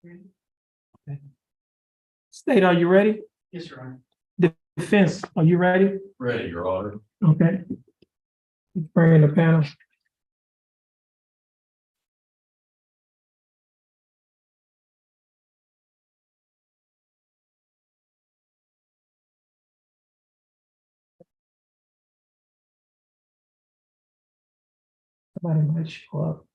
Okay. State, are you ready? Yes, Your Honor. Defense, are you ready? Ready, Your Honor. Okay. Bring in the panel. Somebody might show up.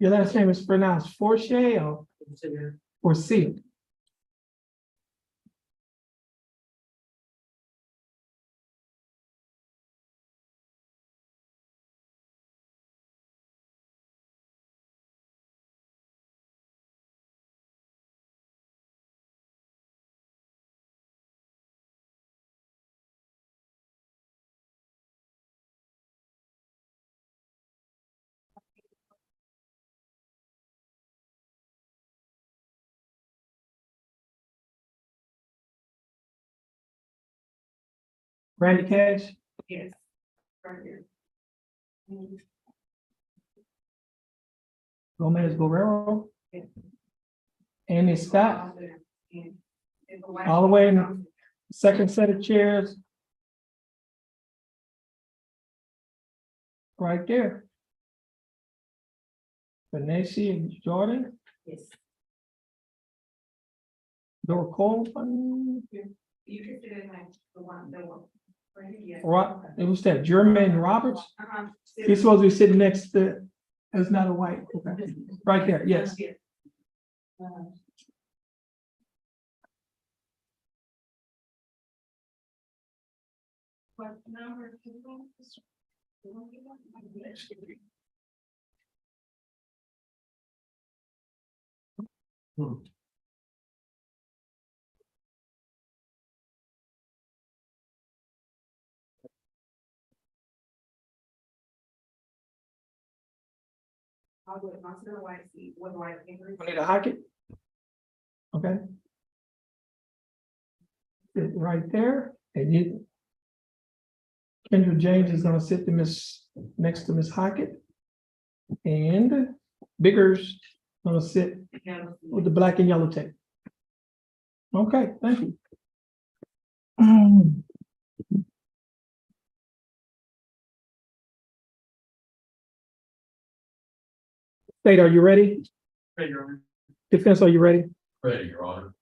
Your last name is pronounced Forche or Force? Randy Cash? Yes. Right here. Gomez Guerrero? Yes. Andy Scott? All the way in the second set of chairs. Right there. Vanessa and Jordan, Yes. Dora Cole, You can do it like the one. Right here, yes. it was that Jermaine Roberts. Uh-huh. He's supposed to be sitting next to, that's not a white, okay. Right there, yes. What number? I'll do it, consider white seat with white fingers. We need a hocket. Okay. Sit right there, and you. Kendra James is gonna sit next to Miss Hockett. And Biggers gonna sit with the black and yellow tape. Okay, thank you. State, are you ready? Ready, Your Honor. Defense, are you ready? Ready, Your Honor.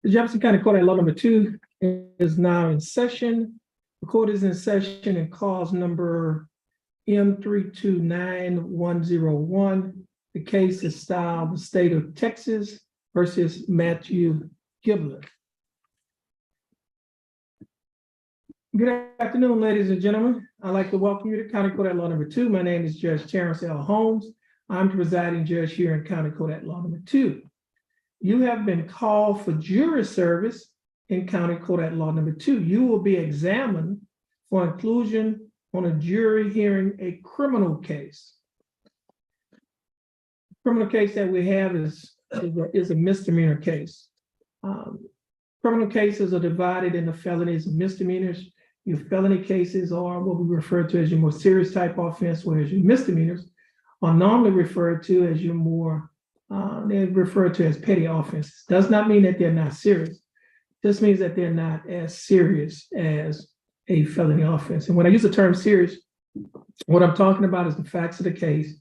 The Jefferson County Court at law number 2 is now in session. The court is in session in cause number M329101. The case is styled the state of Texas versus Matthew Gibler. Good afternoon, ladies and gentlemen. I'd like to welcome you to County Court at Law Number 2. My name is Judge Terrence Holmes. I'm the presiding judge here in County Court at Law Number 2. You have been called for jury service in County Court at Law Number 2. You will be examined for inclusion on a jury hearing a criminal case. The criminal case that we have is a misdemeanor case. Criminal cases are divided into felonies and misdemeanors. Your felony cases are what we refer to as your more serious type offense, whereas your misdemeanors are normally referred to as your more, they're referred to as petty offenses. Does not mean that they're not serious. This means that they're not as serious as a felony offense. And when I use the term serious, what I'm talking about is the facts of the case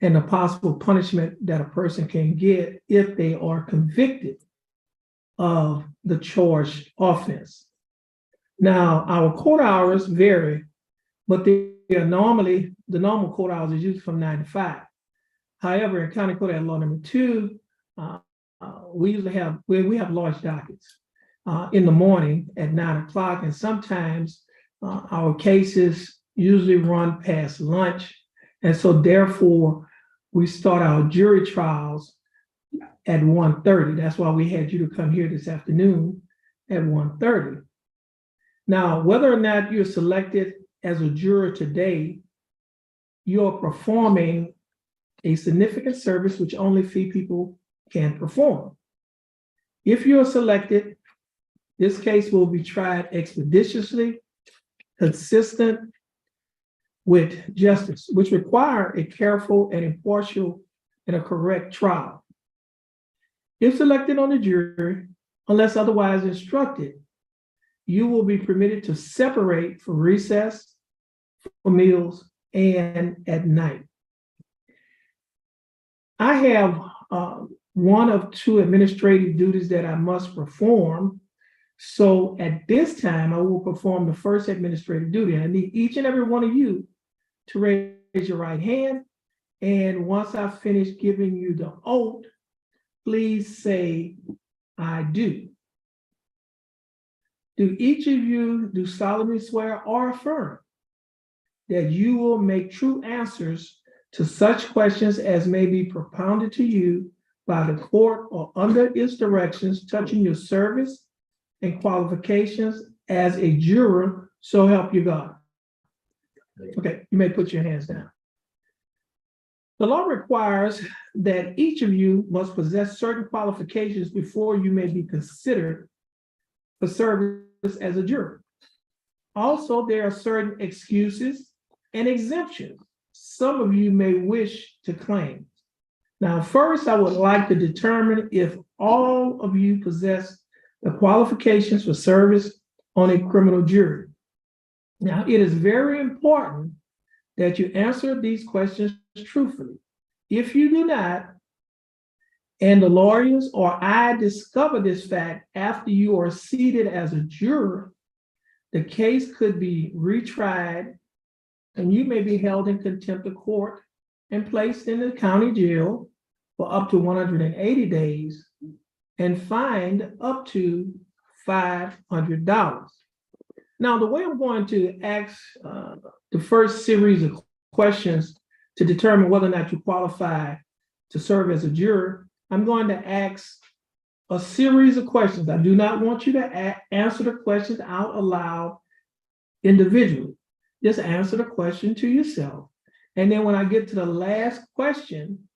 and the possible punishment that a person can get if they are convicted of the charged offense. Now, our court hours vary, but they are normally, the normal court hours is usually from 9 to 5. However, in County Court at Law Number 2, we usually have, we have large dockets in the morning at 9 o'clock, and sometimes our cases usually run past lunch. And so therefore, we start our jury trials at 1:30. That's why we had you to come here this afternoon at 1:30. Now, whether or not you're selected as a juror today, you're performing a significant service which only few people can perform. If you're selected, this case will be tried expeditiously, consistent with justice, which require a careful and impartial and a correct trial. If selected on the jury, unless otherwise instructed, you will be permitted to separate for recess, for meals, and at night. I have one of two administrative duties that I must perform. So at this time, I will perform the first administrative duty. I need each and every one of you to raise your right hand. And once I finish giving you the oath, please say, "I do." Do each of you do solemnly swear or affirm that you will make true answers to such questions as may be propounded to you by the court or under its directions touching your service and qualifications as a juror, so help you God? Okay, you may put your hands down. The law requires that each of you must possess certain qualifications before you may be considered for service as a juror. Also, there are certain excuses and exemptions some of you may wish to claim. Now, first, I would like to determine if all of you possess the qualifications for service on a criminal jury. Now, it is very important that you answer these questions truthfully. If you do not, and the lawyers or I discover this fact after you are seated as a juror, the case could be retried and you may be held in contempt of court and placed in the county jail for up to 180 days and fined up to $500. Now, the way I'm going to ask the first series of questions to determine whether or not you qualify to serve as a juror, I'm going to ask a series of questions. I do not want you to answer the questions out aloud individually. Just answer the question to yourself. And then when I get to the last question,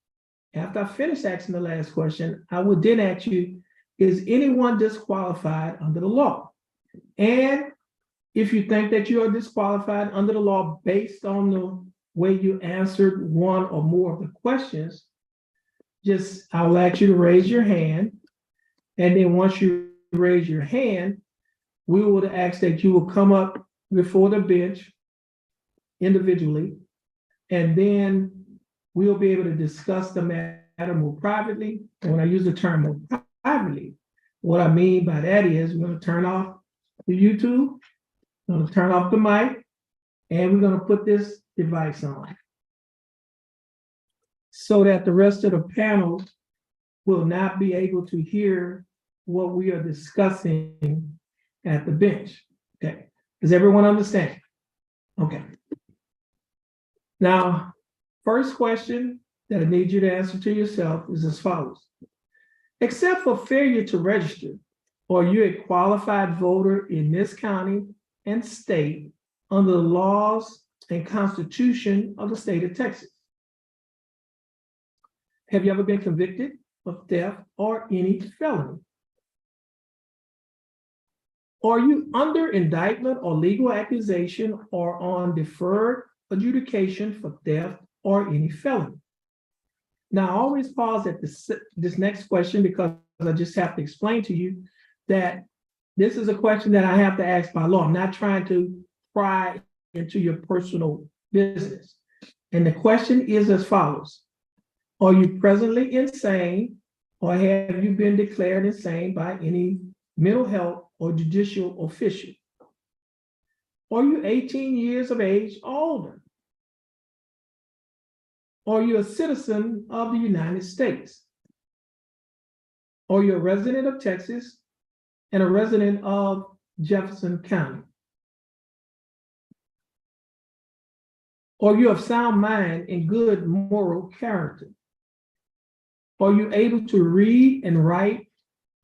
after I finish asking the last question, I would then ask you, is anyone disqualified under the law? And if you think that you are disqualified under the law based on the way you answered one or more of the questions, I'll ask you to raise your hand. And then once you raise your hand, we will ask that you will come up before the bench individually, and then we'll be able to discuss the matter more privately. And when I use the term more privately, what I mean by that is we're going to turn off the YouTube, we're going to turn off the mic, and we're going to put this device on so that the rest of the panel will not be able to hear what we are discussing at the bench. Okay. Does everyone understand? Okay. Now, first question that I need you to answer to yourself is as follows. Except for failure to register, are you a qualified voter in this county and state under the laws and constitution of the state of Texas? Have you ever been convicted of theft or any felony? Are you under indictment or legal accusation or on deferred adjudication for theft or any felony? Now, I always pause at this next question because I just have to explain to you that this is a question that I have to ask by law. I'm not trying to pry into your personal business. And the question is as follows. Are you presently insane or have you been declared insane by any mental health or judicial official? Are you 18 years of age or older? Are you a citizen of the United States? Are you a resident of Texas and a resident of Jefferson County? Are you of sound mind and good moral character? Are you able to read and write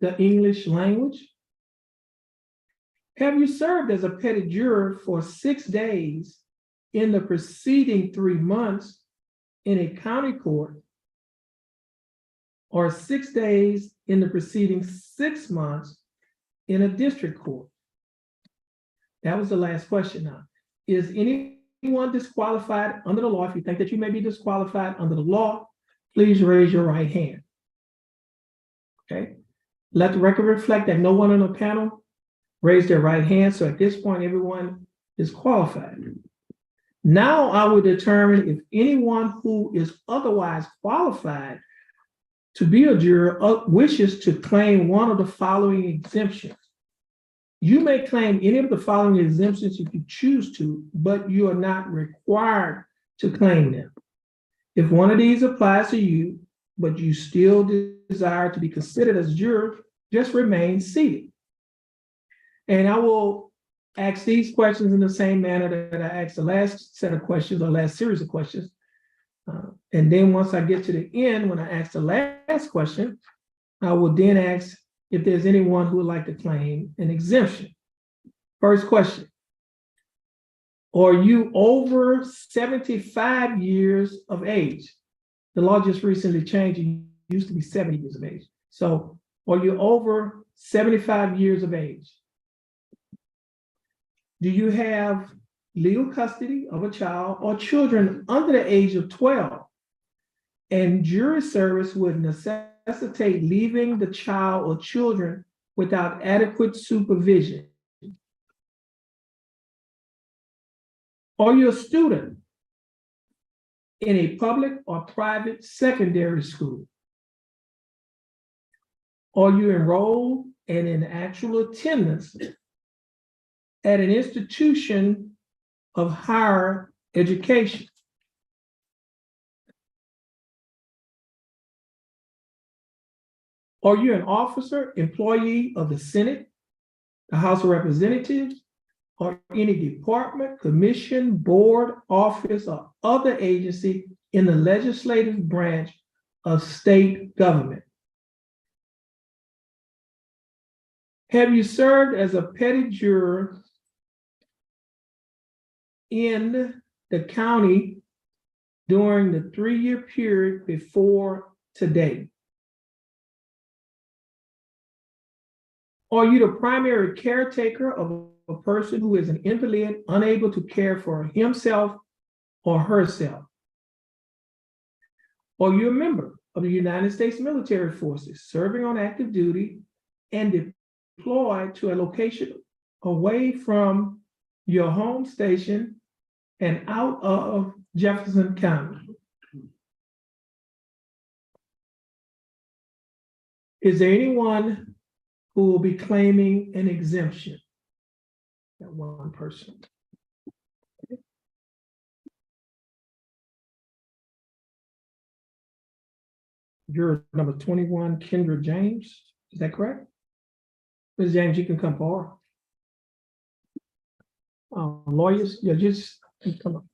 the English language? Have you served as a petty juror for 6 days in the preceding 3 months in a county court, or 6 days in the preceding 6 months in a district court? That was the last question now. Is anyone disqualified under the law? If you think that you may be disqualified under the law, please raise your right hand. Okay. Let the record reflect that no one on the panel raised their right hand. So at this point, everyone is qualified. Now I will determine if anyone who is otherwise qualified to be a juror wishes to claim one of the following exemptions. You may claim any of the following exemptions if you choose to, but you are not required to claim them. If one of these applies to you, but you still desire to be considered as a juror, just remain seated. And I will ask these questions in the same manner that I asked the last set of questions or last series of questions. And then once I get to the end, when I ask the last question, I will then ask if there's anyone who would like to claim an exemption. First question. Are you over 75 years of age? The law just recently changed. It used to be 70 years of age. So are you over 75 years of age? Do you have legal custody of a child or children under the age of 12? And jury service would necessitate leaving the child or children without adequate supervision. Are you a student in a public or private secondary school? Are you enrolled and in actual attendance at an institution of higher education? Are you an officer, employee of the Senate, the House of Representatives, or any department, commission, board, office, or other agency in the legislative branch of state government? Have you served as a petty juror in the county during the 3-year period before today? Are you the primary caretaker of a person who is an invalid, unable to care for himself or herself? Are you a member of the United States military forces serving on active duty and deployed to a location away from your home station and out of Jefferson County? Is there anyone who will be claiming an exemption? That one person. Juror number 21, Kendra James. Is that correct? Ms. James, you can come forward. lawyers, yeah, just come up.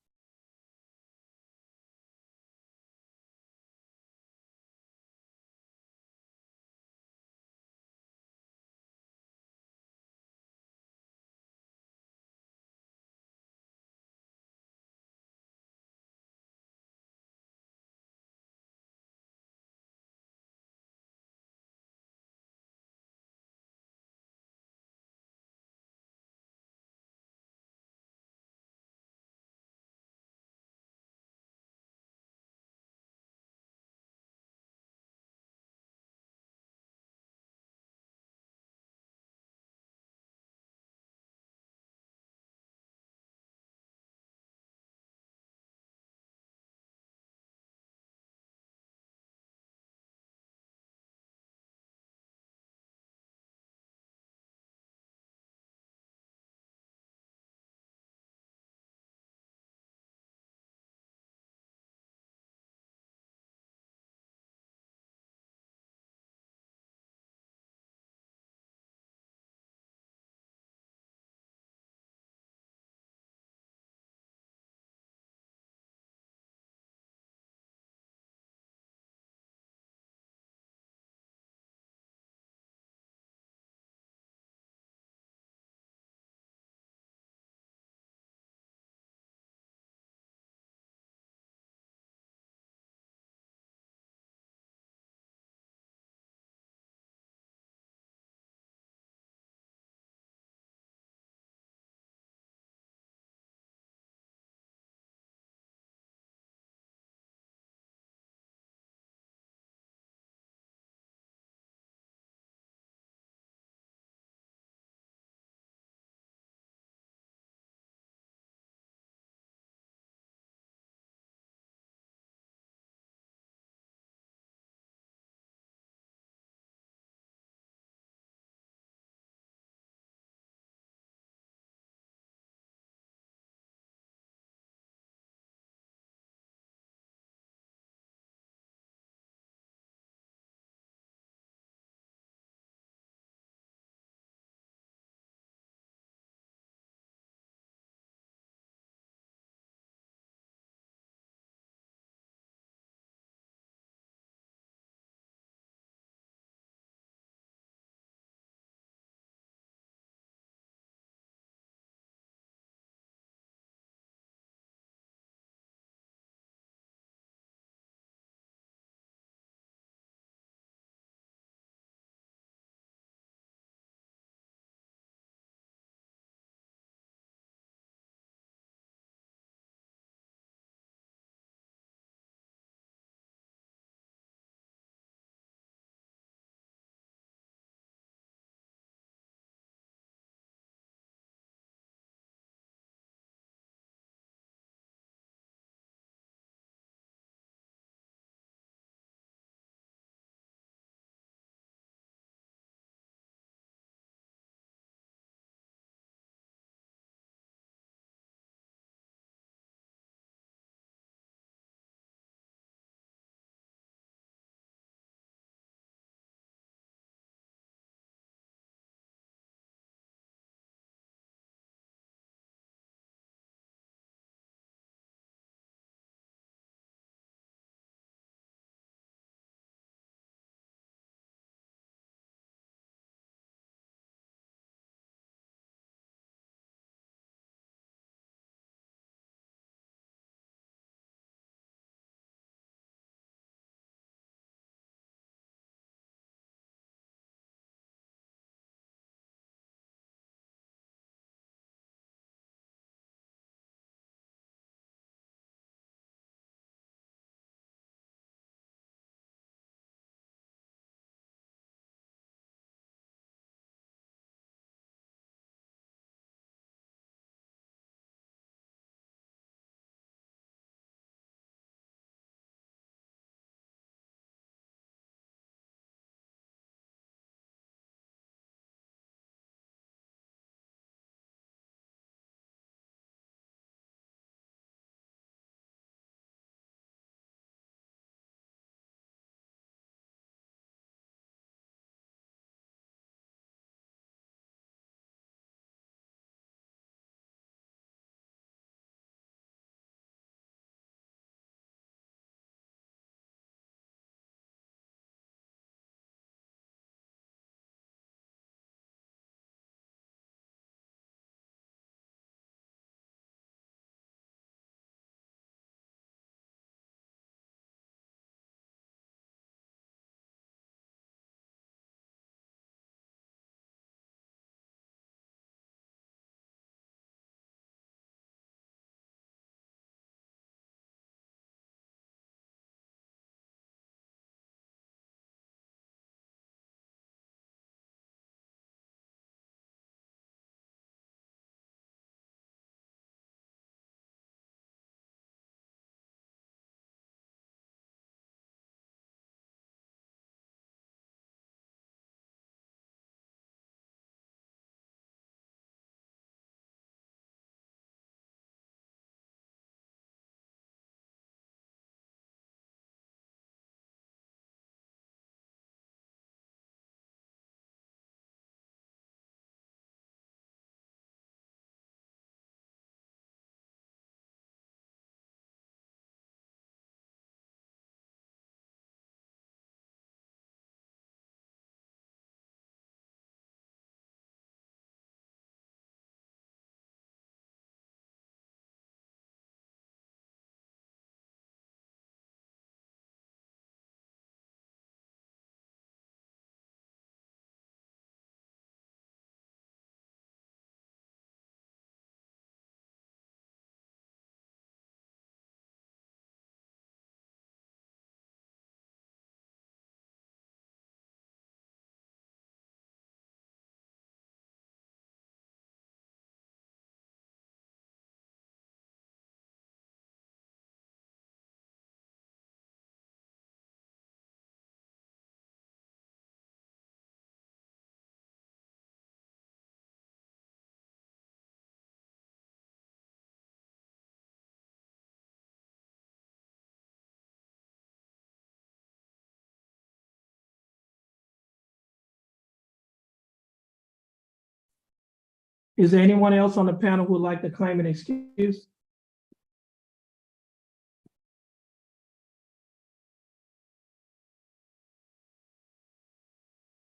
Is there anyone else on the panel who would like to claim an excuse?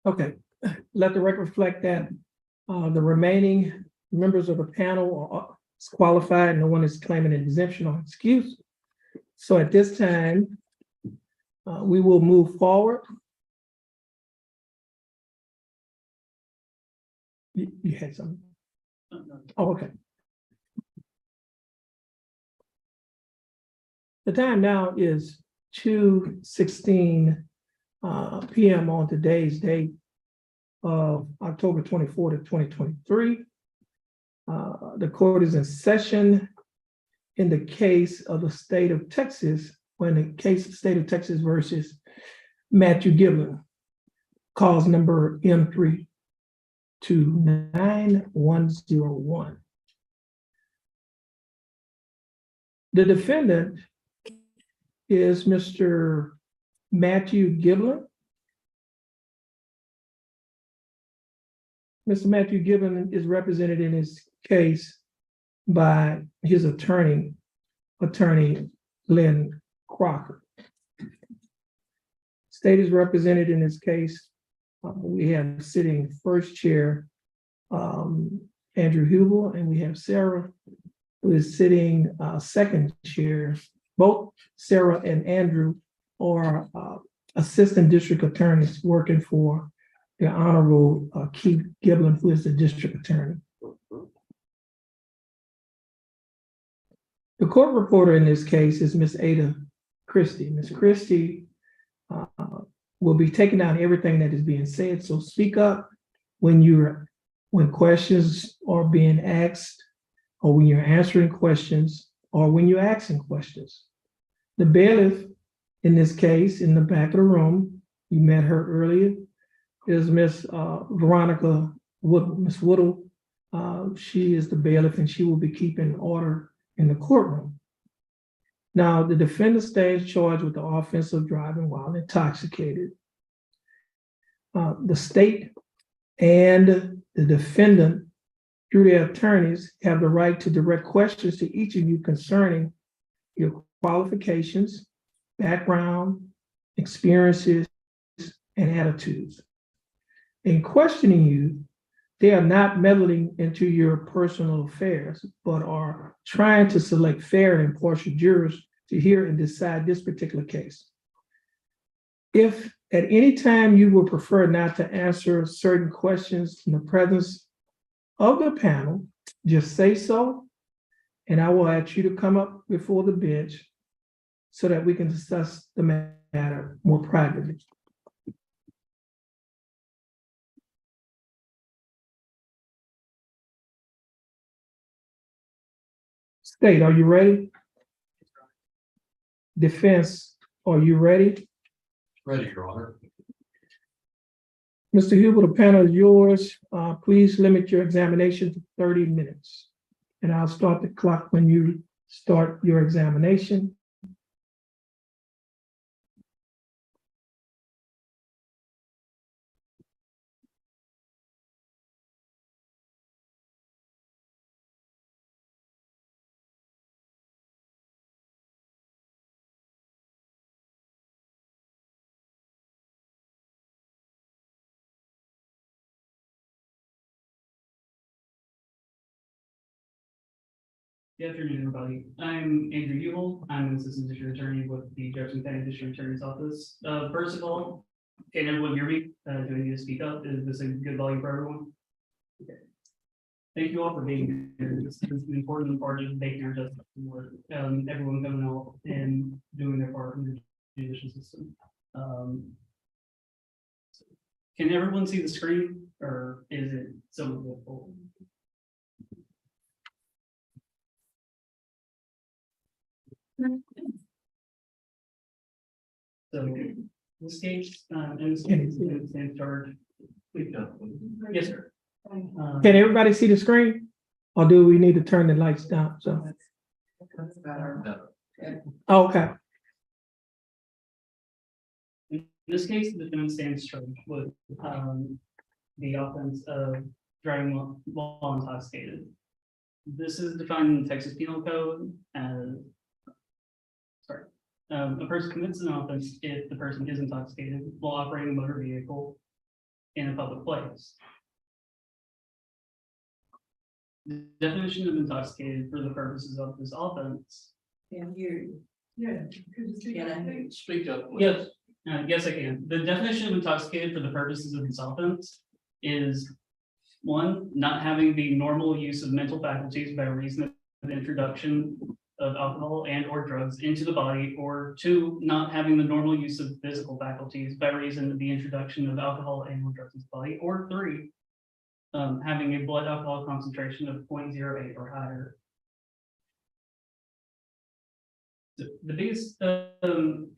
Okay, let the record reflect that the remaining members of the panel are qualified. No one is claiming an exemption or excuse. So at this time, we will move forward. You had something? Oh, okay. The time now is 2:16 p.m. on today's date of October 24th, 2023. The court is in session in the case of the state of Texas, when the case of state of Texas versus Matthew Giblin, cause number M329-101. The defendant is Mr. Matthew Giblin. Mr. Matthew Giblin is represented in his case by his attorney, Lynn Crocker. State is represented in this case. We have sitting first chair, Andrew Hubel, and we have Sarah, who is sitting second chair. Both Sarah and Andrew are assistant district attorneys working for the Honorable Keith Giblin, who is the district attorney. The court reporter in this case is Miss Ada Christie. Miss Christie will be taking down everything that is being said. So speak up when questions are being asked, or when you're answering questions, or when you're asking questions. The bailiff in this case, in the back of the room, you met her earlier, is Miss Veronica Woodle. Miss Woodle, she is the bailiff, and she will be keeping order in the courtroom. Now, the defendant stands charged with the offense of driving while intoxicated. The state and the defendant, through their attorneys, have the right to direct questions to each of you concerning your qualifications, background, experiences, and attitudes. In questioning you, they are not meddling into your personal affairs, but are trying to select fair and impartial jurors to hear and decide this particular case. If at any time you would prefer not to answer certain questions in the presence of the panel, just say so, and I will ask you to come up before the bench so that we can discuss the matter more privately. State, are you ready? Defense, are you ready? Ready, Your Honor. Mr. Hubel, the panel is yours. Please limit your examination to 30 minutes. And I'll start the clock when you start your examination. Good afternoon, everybody. I'm Andrew Hubel. I'm an assistant district attorney with the Jefferson County District Attorney's Office. First of all, can everyone hear me? Do I need to speak up? Is this a good volume for everyone? Okay. Thank you all for being here. This is an important part of making our justice work. Everyone coming out and doing their part in the judicial system. Can everyone see the screen, or is it somewhat difficult? So this case, in this case, stand charge. Yes, sir. Can everybody see the screen? Or do we need to turn the lights down? So, That's better. okay. In this case, the defendant stands charged with the offense of driving while intoxicated. This is defined in the Texas Penal Code as, a person commits an offense if the person is intoxicated while operating a motor vehicle in a public place. The definition of intoxicated for the purposes of this offense. And you. Yeah. Could you speak Yeah. up, please? Speak up. please. Yes, yes, I can. The definition of intoxicated for the purposes of this offense is one, not having the normal use of mental faculties by reason of the introduction of alcohol and or drugs into the body, or two, not having the normal use of physical faculties by reason of the introduction of alcohol and or drugs into the body, or three, having a blood alcohol concentration of 0.08 or higher. The biggest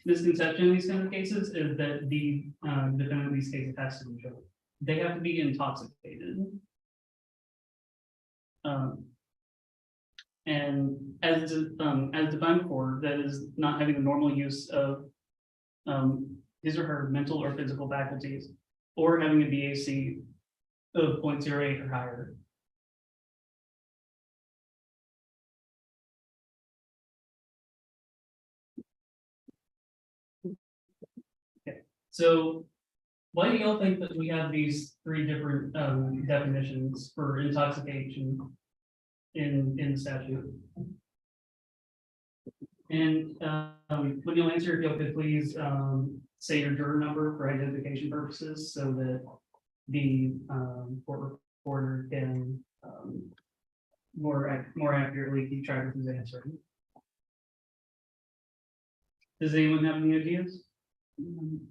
misconception in these kind of cases is that the defendant in these cases has to be drunk. They have to be intoxicated. And as defined before, that is not having the normal use of his or her mental or physical faculties, or having a BAC of 0.08 or higher. So why do y'all think that we have these three different definitions for intoxication in the statute? And when you'll answer, if y'all could please say your juror number for identification purposes so that the court reporter can more accurately keep track of who's answering. Does anyone have any ideas?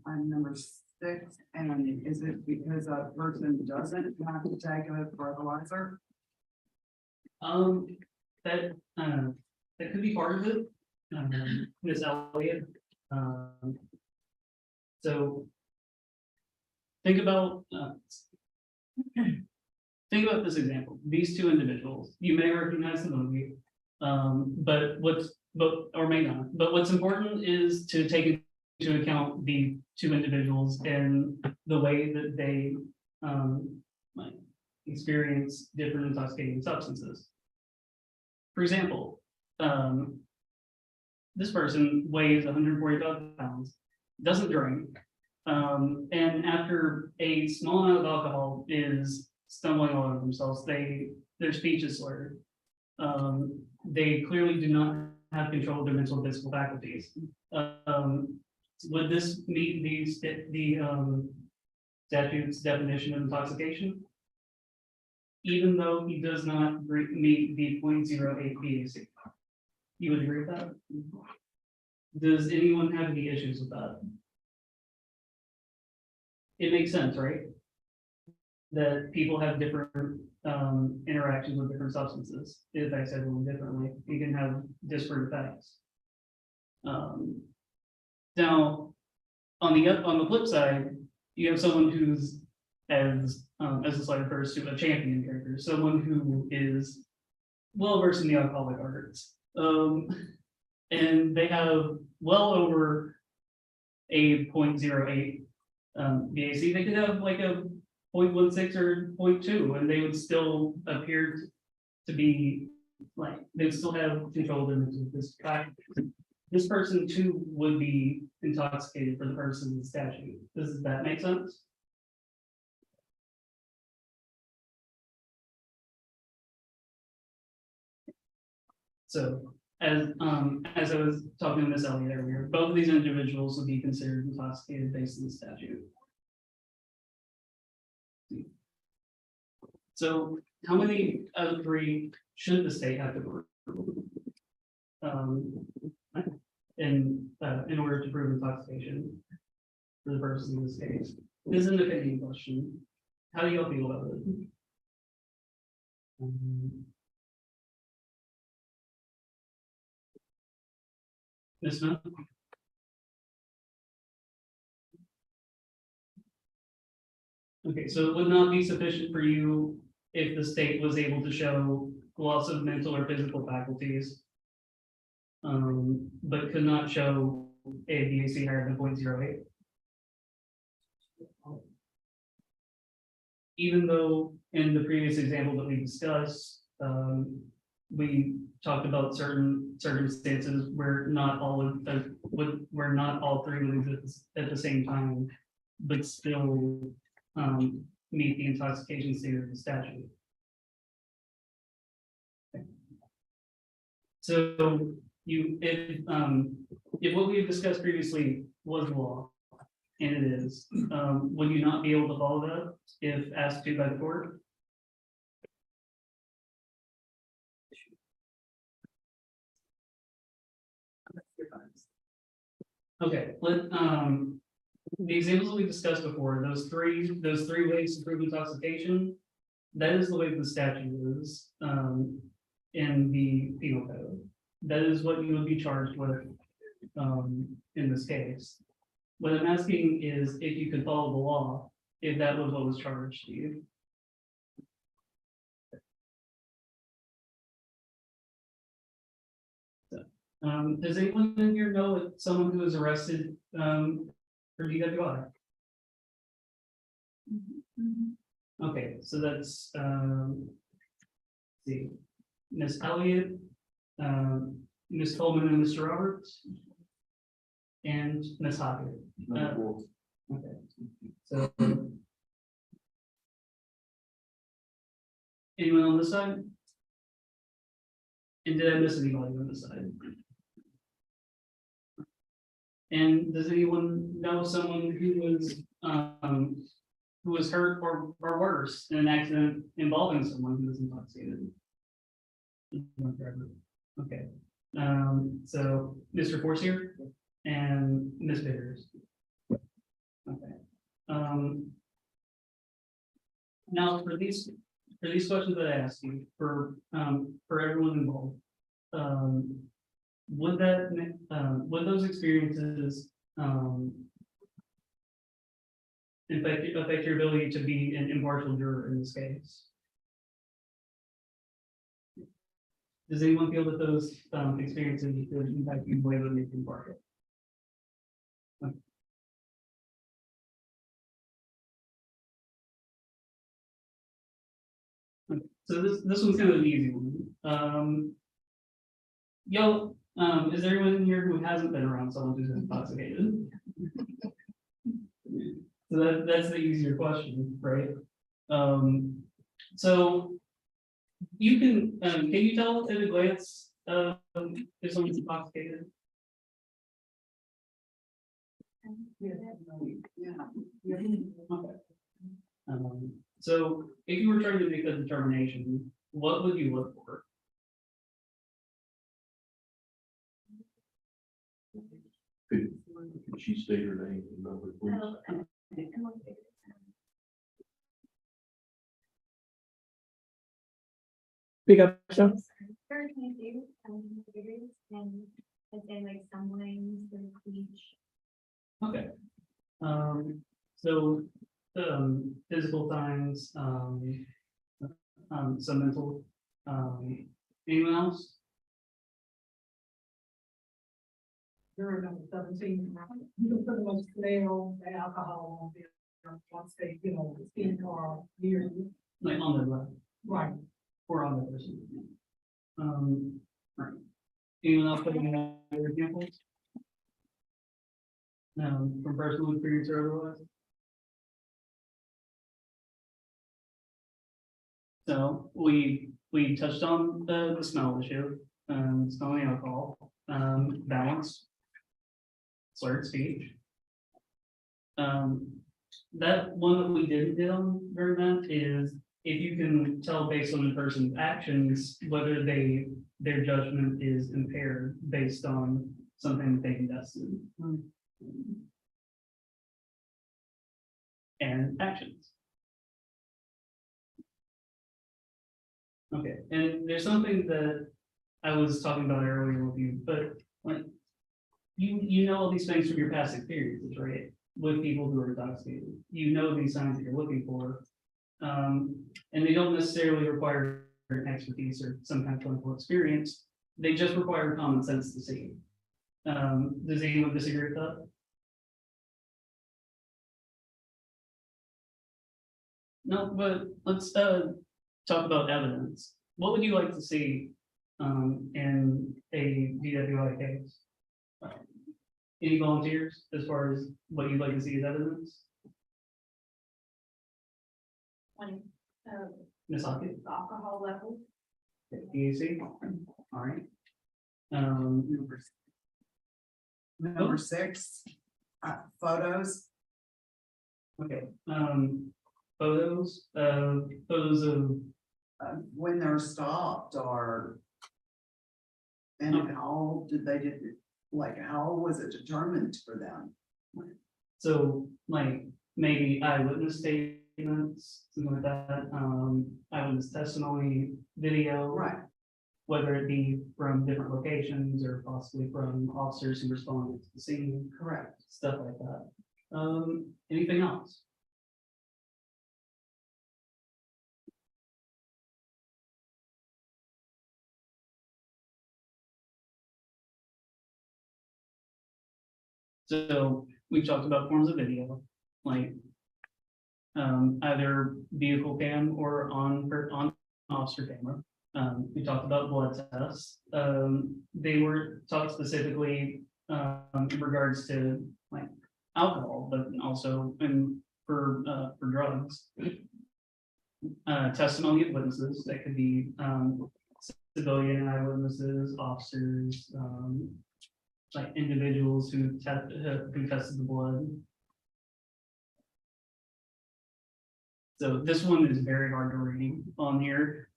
I'm number 6, and is it because a person doesn't have to take a breathalyzer? That could be part of it. Miss Elliott. So think about this example. These two individuals, you may recognize the movie, but or may not. But what's important is to take into account the two individuals and the way that they experience different intoxicating substances. For example, this person weighs 145 pounds, doesn't drink, and after a small amount of alcohol is stumbling all over themselves, their speech is slurred. They clearly do not have control of their mental and physical faculties. Would this meet the statute's definition of intoxication? Even though he does not meet the 0.08 BAC. You would agree with that? Does anyone have any issues with that? It makes sense, right? That people have different interactions with different substances. It affects everyone differently. You can have disparate effects. Now, on the flip side, you have someone who's, as the slide refers to, a champion drinker, someone who is well versed in the alcoholic arts, and they have well over a 0.08 BAC. They could have like a 0.16 or 0.2, and they would still appear to be like they would still have control of this fact. This person too would be intoxicated for the purpose of the statute. Does that make sense? So as I was talking to Ms. Elliott earlier, both of these individuals would be considered intoxicated based on the statute. So how many out of 3 should the state have to prove? In order to prove intoxication for the purposes of this case? This is an opinion question. How do y'all feel about it? Ms. Smith? Okay, so it would not be sufficient for you if the state was able to show loss of mental or physical faculties, but could not show a BAC higher than 0.08. Even though in the previous example that we discussed, we talked about certain circumstances where not all of, where not all three would exist at the same time, but still, meet the intoxication standard of the statute. So if what we've discussed previously was law, and it is, would you not be able to follow that if asked to by the court? Okay, the examples we discussed before, those three ways to prove intoxication, that is the way the statute is, in the penal code. That is what you would be charged with, in this case. What I'm asking is if you could follow the law, if that was what was charged to you. Does anyone in here know if someone who was arrested, for DWI? Okay, so that's, let's see, Miss Elliott, Miss Coleman and Mr. Roberts, and Miss Hockett. Okay, so. Anyone on this side? And did I miss anybody on this side? And does anyone know someone who was hurt or worse in an accident involving someone who was intoxicated? Okay, so Mr. Forcier and Ms. Bitters. Okay. Now for these questions that I asked you, for everyone involved, would those experiences affect your ability to be an impartial juror in this case? Does anyone feel that those experiences would impact you the way that make you impartial? So this one's kind of an easy one. Is there anyone in here who hasn't been around someone who's intoxicated? So that's the easier question, right? So you can you tell at a glance if someone's intoxicated? Okay. So if you were trying to make a determination, what would you look for? Could she state her name and number, please? Pick up, Sean. Very thank you, and I'd say like someone to teach. Okay. So physical signs, some mental, anyone else? During number 17, you can pretty much smell the alcohol on there once they, the skin car near you. Like on the left Right. or on the person? Right. Anyone else putting in other examples? From personal experience or otherwise? So we touched on the smell issue, smelling alcohol, balance, slurred speech. That one that we didn't hit on very much is if you can tell based on the person's actions, whether their judgment is impaired based on something that they invested. And actions. Okay, and there's something that I was talking about earlier with you, but like you know all these things from your past experiences, right? With people who are intoxicated. You know these signs that you're looking for. And they don't necessarily require expertise or some kind of clinical experience. They just require common sense to see. Does anyone disagree with that? No, but let's talk about evidence. What would you like to see in a DWI case? Any volunteers as far as what you'd like to see as evidence? When, Ms. Hockett, alcohol level. DAC, all right. Number 6, photos. Okay, photos of, When they're stopped or. And how did they get, like, how was it determined for them? so like maybe eyewitness statements, something like that, eyewitness testimony, video. Right, Whether it be from different locations or possibly from officers who responded to the scene, correct. stuff like that. Anything else? So we've talked about forms of video, like either vehicle cam or on officer camera. We talked about blood tests. They were talked specifically in regards to like alcohol, but also for drugs. Testimony of witnesses that could be civilian eyewitnesses, officers, like individuals who tested the blood. So this one is very hard to read on here.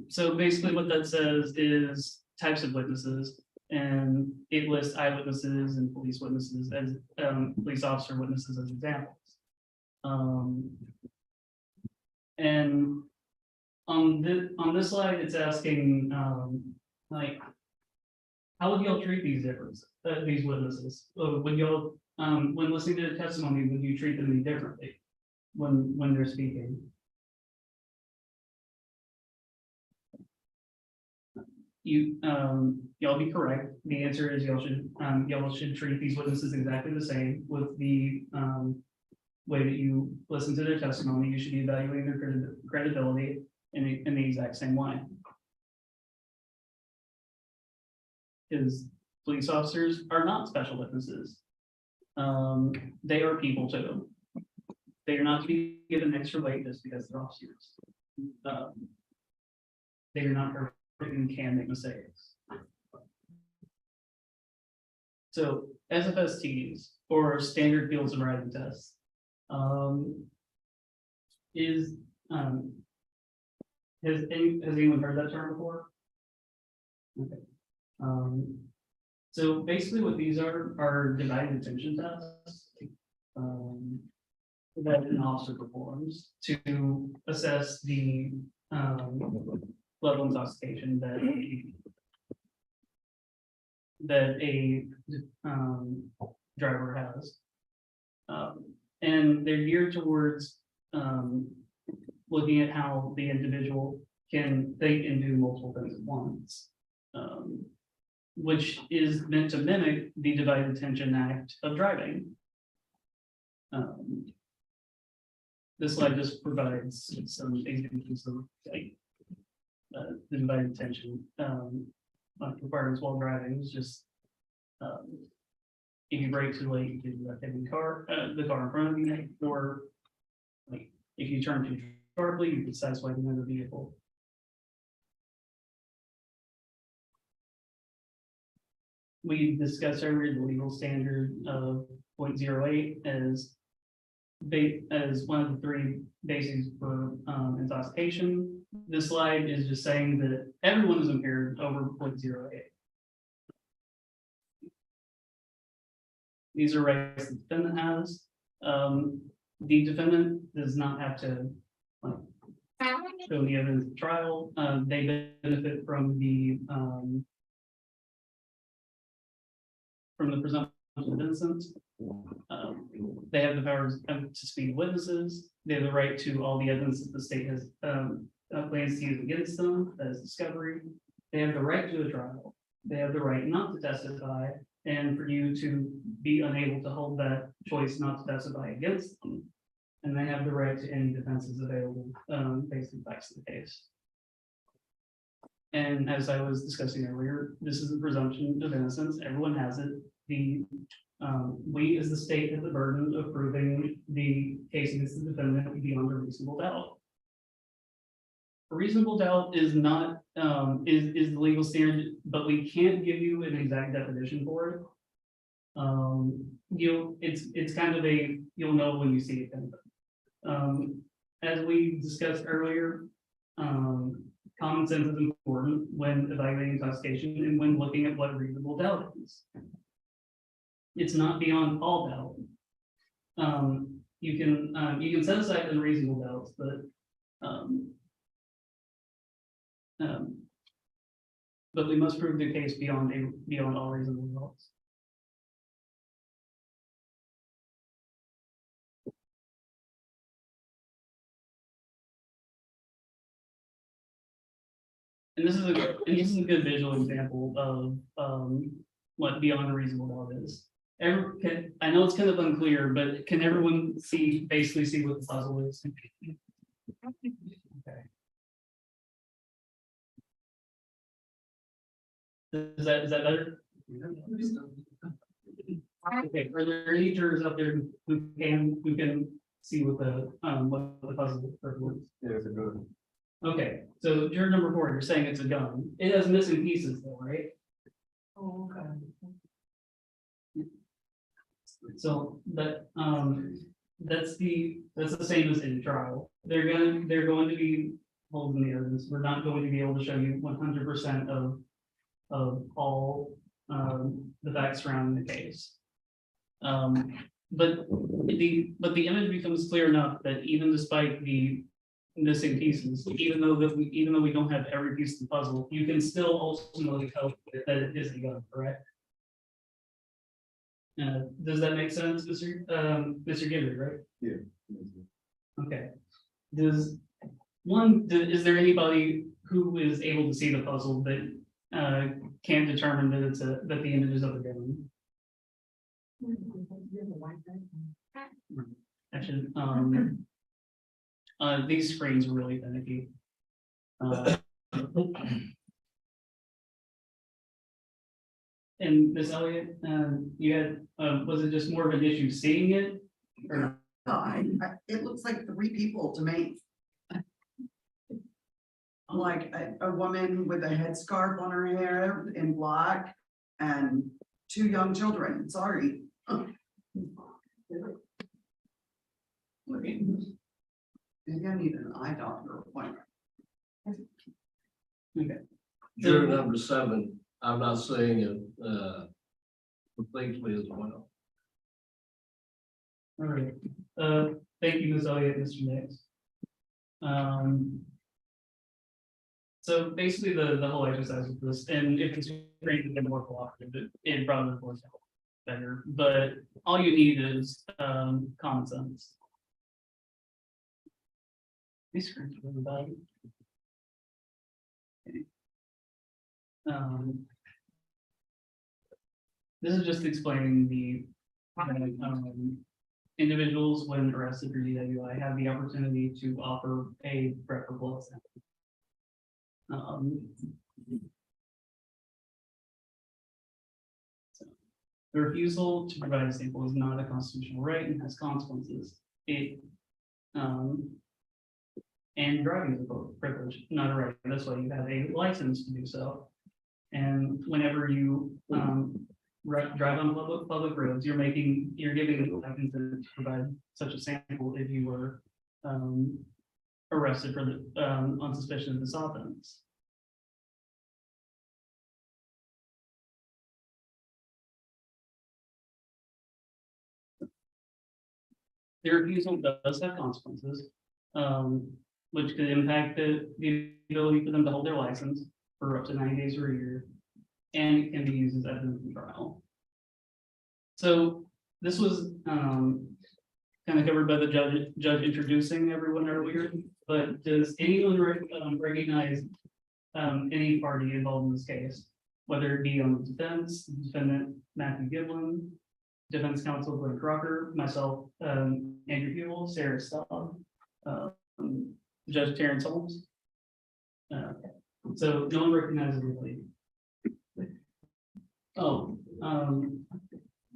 So basically what that says is types of witnesses, and it lists eyewitnesses and police witnesses as police officer witnesses as examples. And on this slide, it's asking like, how would y'all treat these witnesses? Would y'all, when listening to the testimony, would you treat them any differently when they're speaking? Y'all be correct. The answer is y'all should treat these witnesses exactly the same with the way that you listen to their testimony. You should be evaluating their credibility in the exact same way. Because police officers are not special witnesses. They are people too. They are not to be given extra weight just because they're officers. They are not perfect and can make mistakes. So SFSTs, or standard field sobriety tests, has anyone heard that term before? Okay. So basically what these are divided attention tests that an officer performs to assess the level of intoxication that a driver has. And they're geared towards looking at how the individual can think and do multiple things at once, which is meant to mimic the divided attention act of driving. This slide just provides some examples of like the divided attention requirements while driving. Is just if you brake too late, you can do that in the car in front of you, or like if you turn too sharply, you can sideswipe another vehicle. We discussed earlier the legal standard of 0.08 as one of the 3 bases for intoxication. This slide is just saying that everyone is impaired over 0.08. These are rights the defendant has. The defendant does not have to show the evidence of trial. They benefit from the presumption of innocence. They have the powers to speak witnesses. They have the right to all the evidence that the state has plans to use against them as discovery. They have the right to a trial. They have the right not to testify, and for you to be unable to hold that choice not to testify against them. and they have the right to any defenses available, based on facts of the case. And as I was discussing earlier, this is a presumption of innocence. Everyone has it. We as the state have the burden of proving the case against the defendant beyond a reasonable doubt. A reasonable doubt is not, is the legal standard, but we can't give you an exact definition for it. It's kind of you'll know when you see it. Kind of. As we discussed earlier, common sense is important when evaluating intoxication and when looking at what reasonable doubt is. It's not beyond all doubt. You can set aside unreasonable doubts, but we must prove the case beyond all reasonable doubts. And this is a good visual example of what beyond a reasonable doubt is. I know it's kind of unclear, but can everyone basically see what the puzzle is? Okay. Is that better? Okay, are there any jurors up there who can see what the puzzle is? Yeah, it's a good. Okay, so juror number 4, you're saying it's a gun. It has missing pieces though, right? Oh, okay. So that's the same as in trial. They're going to be holding the evidence. We're not going to be able to show you 100% of all the facts surrounding the case. But the image becomes clear enough that even despite the missing pieces, even though we don't have every piece of the puzzle, you can still ultimately tell that it is a gun, correct? Does that make sense, Mr. Gibber, right? Yeah. Okay. Is there anybody who is able to see the puzzle that can determine that that the image is of a gun? Actually, these screens are really finicky. And Miss Elliott, you had, was it just more of an issue seeing it? Or, It looks like 3 people to me. Like a woman with a headscarf on her hair in black and 2 young children, sorry. Maybe I need an eye doctor appointment. okay. Juror number 7, I'm not saying it completely as well. All right. Thank you, Ms. Elliott, Mr. Nix. So basically the whole exercise of this, and if it's great to more cooperative, it probably works out better, but all you need is common sense. These screens are really bad. Okay. This is just explaining the individuals when arrested for DWI have the opportunity to offer a breath of blood sample. So the refusal to provide a sample is not a constitutional right and has consequences. And driving is a privilege, not a right. That's why you have a license to do so. And whenever you drive on public roads, you're giving a license to provide such a sample if you were arrested for on suspicion of this offense. The refusal does have consequences, which could impact the ability for them to hold their license for up to 90 days or a year, and it can be used as evidence in trial. So this was kind of covered by the judge introducing everyone earlier, but does anyone recognize any party involved in this case, whether it be on the defense, the defendant, Matthew Giblin, defense counsel Glenn Crocker, myself, Andrew Buell, Sarah Staub, Judge Terrence Holmes. So no one recognizes the lady. Oh,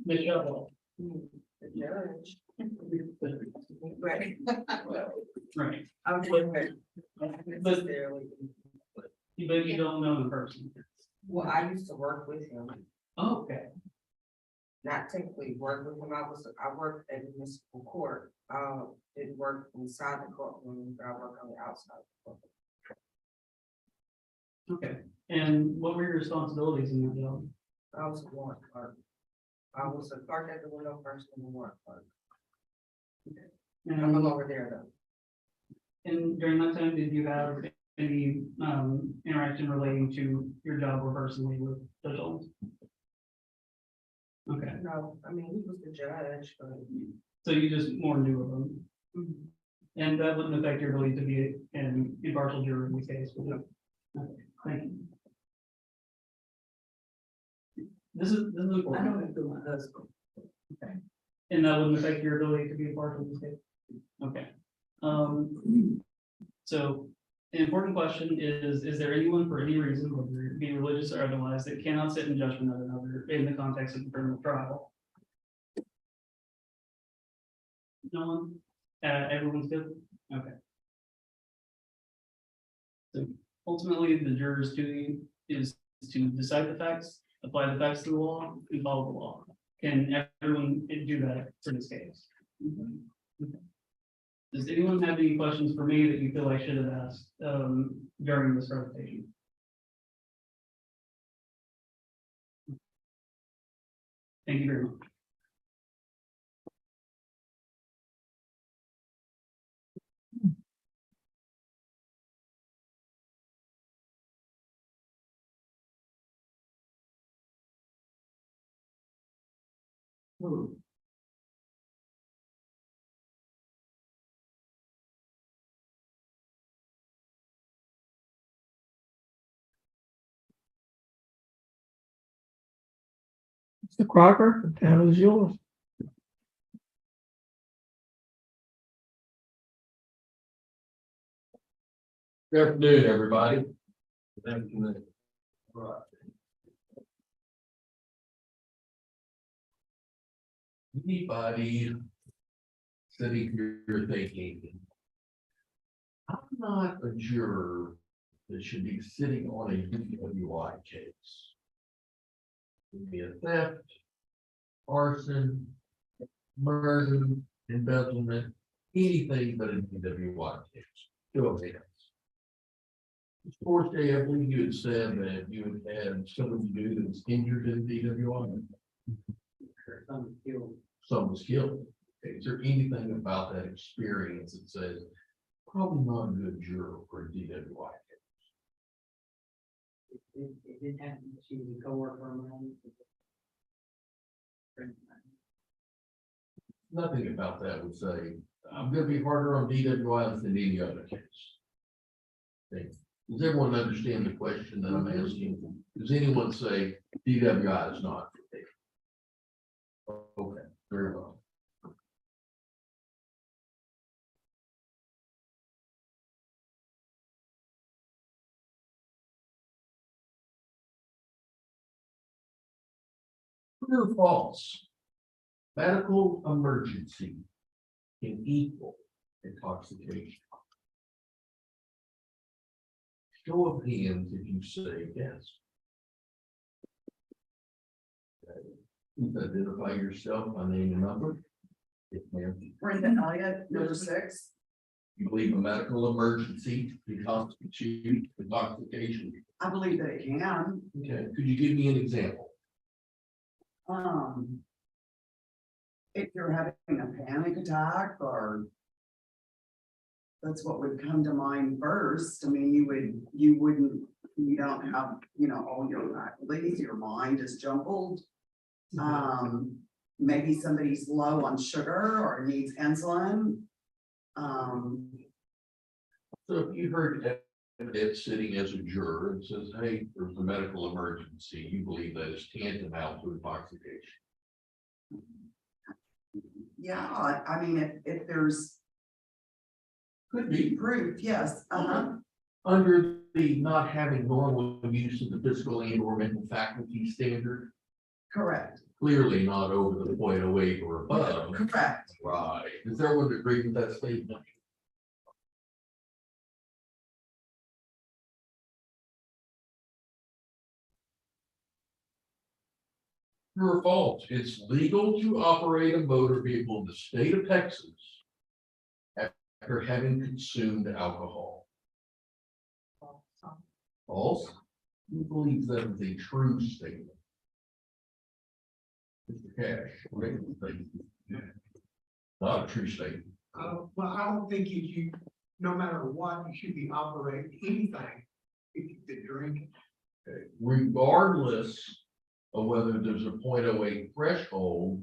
Michelle. Judge. Right. Okay. But you don't know in person. Well, I used to work with him, Oh, okay. not technically work with him, I worked at municipal court, didn't work inside the courtroom, but I worked on the outside. of the courtroom. Okay. And what were your responsibilities in that job? I was a warrant clerk. I was a clerk at the window first and the warrant clerk. I'm no And, longer there though. and during that time, did you have any interaction relating to your job or personally with Judge Holmes? Okay, No, I mean, he was the judge, but. so you just more knew of him, and that wouldn't affect your ability to be an impartial juror in this case, would it? Okay, thank you. This is important. I know him through my husband. Okay. And that wouldn't affect your ability to be a part of this case? Okay. So an important question is there anyone for any reason, whether it be religious or otherwise, that cannot sit in judgment of another in the context of a criminal trial? No one? Everyone's good? Okay. So ultimately, the juror's duty is to decide the facts, apply the facts to the law, and follow the law. Can everyone do that for this case? Okay. Does anyone have any questions for me that you feel I should have asked during this presentation? Thank you very much. Mr. Crocker, the panel is yours. Good afternoon, everybody. Good afternoon. Right. Anybody sitting here thinking, I'm not a juror that should be sitting on a DWI case. It could be a theft, arson, murder, embezzlement, anything but a DWI case. Show of hands. Fourth day, I believe you had said that you had had someone you knew that was injured in DWI. Someone was killed. Okay, is there anything about that experience that says probably not a good juror for a DWI case? It didn't happen, she was a coworker of mine. Nothing about that would say, I'm gonna be harder on DWIs than any other case. Okay. Does everyone understand the question that I'm asking? Does anyone say DWI is not for me? Okay, very well. True or false? Medical emergency can equal intoxication. Show of hands if you say yes. Okay. Please identify yourself by name and number. Yes, ma'am. Brenda Elliott, number 6. You believe a medical emergency can constitute intoxication? I believe that it can. Okay, could you give me an example? If you're having a panic attack or. That's what would come to mind first. I mean, you don't have, all your faculties, your mind is jumbled. Maybe somebody's low on sugar or needs insulin. So if you heard Ed sitting as a juror and says, hey, there's a medical emergency, you believe that is tantamount to intoxication? Yeah, I mean, if there's Could be. proof, yes, Under the not having normal use of the physical and or mental faculty standard, correct, clearly not over the 0.08 or above. correct. Right. Does everyone agree with that statement? True or false? It's legal to operate a motor vehicle in the state of Texas after having consumed alcohol. False? Who believes that is a true statement? Mr. Cash, what do you think? Not a true statement. Well, I don't think you, no matter what, you should be operating anything if you've been drinking. Okay, regardless of whether there's a 0.08 threshold,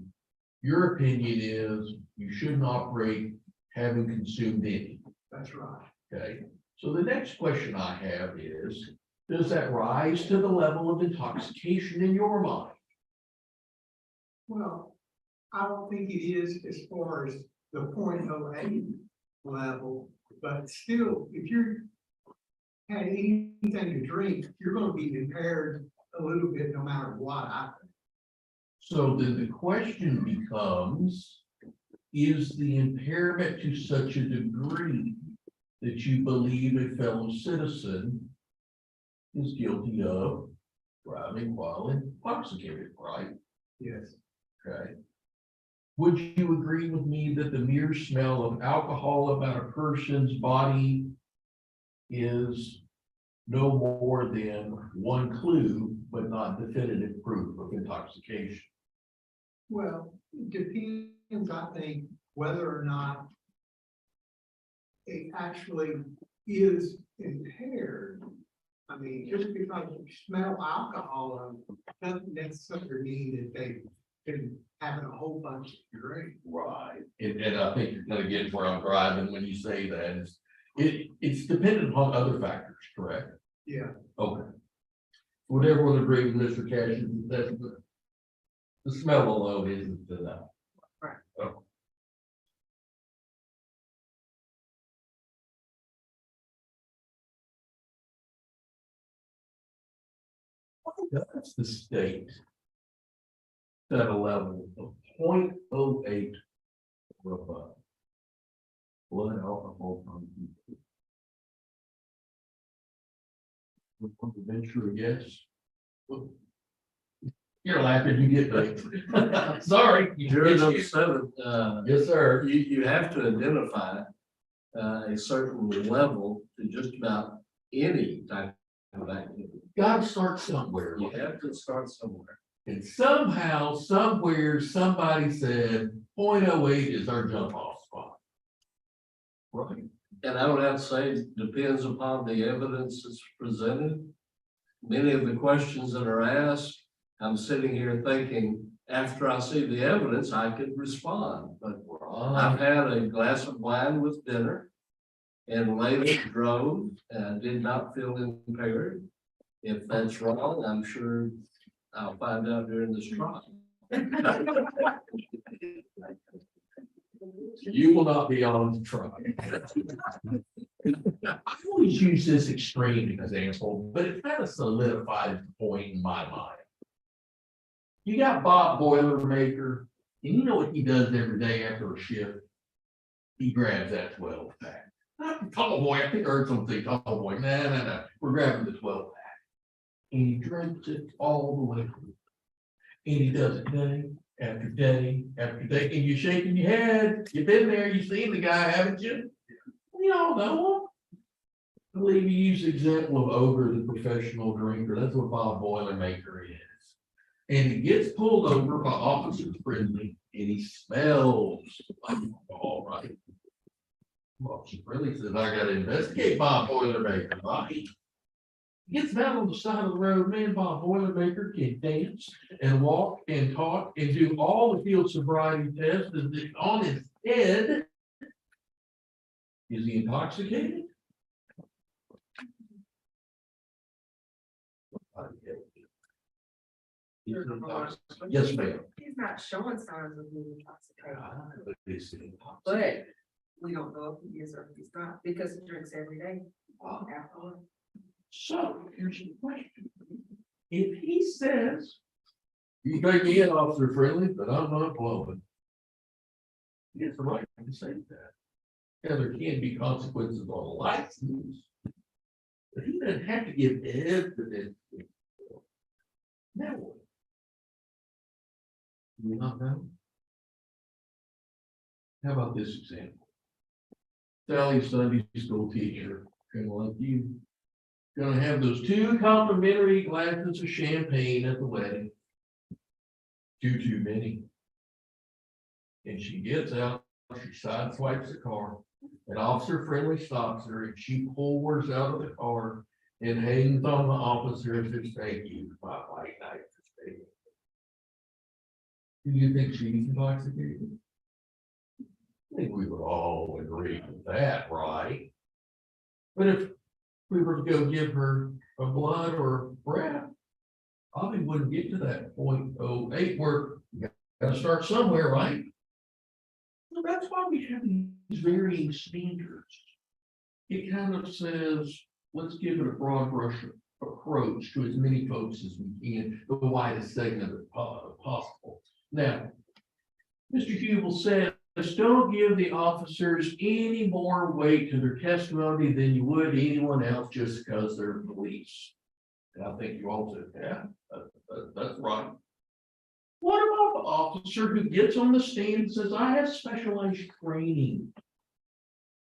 your opinion is you shouldn't operate having consumed any. That's right. Okay, so the next question I have is, does that rise to the level of intoxication in your mind? Well, I don't think it is as far as the 0.08 level, but still, if you're had anything to drink, you're gonna be impaired a little bit no matter what, I think. So then the question becomes, is the impairment to such a degree that you believe a fellow citizen is guilty of driving while intoxicated, right? Yes. Okay. Would you agree with me that the mere smell of alcohol about a person's body is no more than one clue, but not definitive proof of intoxication? Well, it depends, I think, whether or not it actually is impaired. I mean, just because you smell alcohol, doesn't necessarily mean that they've been having a whole bunch of drink. Right. And I think you're gonna get where I'm driving when you say that. It's dependent upon other factors, correct? Yeah. Okay. Would everyone agree with Mr. Cash that the smell alone isn't enough? Right. Oh. That's the state. At a level of 0.08 or above. Blood alcohol content. Would want to venture a guess? You're laughing, you get paid. Sorry. You're number seven, Yes, sir. you have to identify a certain level to just about any type of activity. Gotta start somewhere. You have to start somewhere. And somehow, somewhere, somebody said 0.08 is our jump off spot. Right. And I would have to say, it depends upon the evidence that's presented. Many of the questions that are asked, I'm sitting here thinking, after I see the evidence, I could respond, but I've had a glass of wine with dinner and later drove and did not feel impaired. If that's wrong, I'm sure I'll find out during this trial. You will not be on the trial. I always use this extreme example, but it kind of solidifies the point in my mind. You got Bob Boilermaker, and you know what he does every day after a shift? He grabs that 12 pack. Tall boy, I think I heard something, tall boy, no, we're grabbing the 12 pack. And he drinks it all the way through. And he does it day after day after day, and you're shaking your head, you've been there, you've seen the guy, haven't you? We all know him. I believe you use the example of Ogre, the professional drinker, that's what Bob Boilermaker is. And he gets pulled over by Officer Friendly, and he smells alcohol, right? Officer Friendly says, I gotta investigate Bob Boilermaker, right? Gets down on the side of the road, man, Bob Boilermaker can dance and walk and talk and do all the field sobriety tests on his head. Is he intoxicated? He's intoxicated. Yes, ma'am. He's not showing signs of being intoxicated, But he's intoxicated. but we don't know if he is or if he's not, because he drinks every day after work. So here's the question. If he says, you take me in, Officer Friendly, but I'm not blowing. He has the right to say that. Yeah, there can be consequences on a license. But he doesn't have to give evidence. Now what? Do we not know? How about this example? Sally, Sunday school teacher, kind of like you. Gonna have those 2 complimentary glasses of champagne at the wedding. Too many. And she gets out, she sideswipes the car, and Officer Friendly stops her, and she pours out of the car and hangs on the officer and says, thank you, my white knight for staying. Do you think she's intoxicated? I think we would all agree with that, right? But if we were to go give her a blood or breath, probably wouldn't get to that 0.08 where you gotta start somewhere, right? So that's why we have these varying standards. It kind of says, let's give it a broad brush approach to as many folks as we can, the widest segment possible. Now, Mr. Hubel says, don't give the officers any more weight to their testimony than you would anyone else just because they're police. And I think you all said, yeah, that's right. What about the officer who gets on the stand and says, I have specialized training?